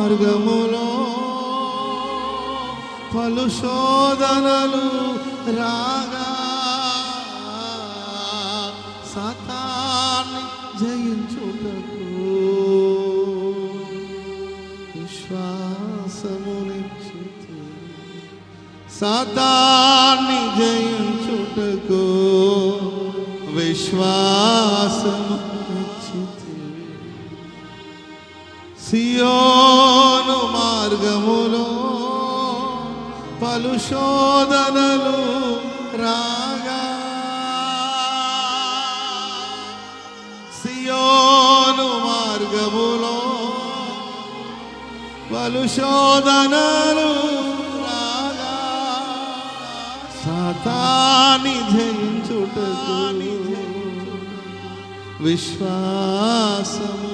మార్గములో పలు శోధనలు రాగా సాతాన్ని జయించుటకు విశ్వాసమునిచ్చితి. సాతాన్ని జయించుటకు విశ్వాసమునిచ్చితి. సియోను మార్గములో పలు శోధనలు రాగా సియోను మార్గములో పలు శోధనలు రాగా సాతాన్ని జయించుటకు విశ్వాసం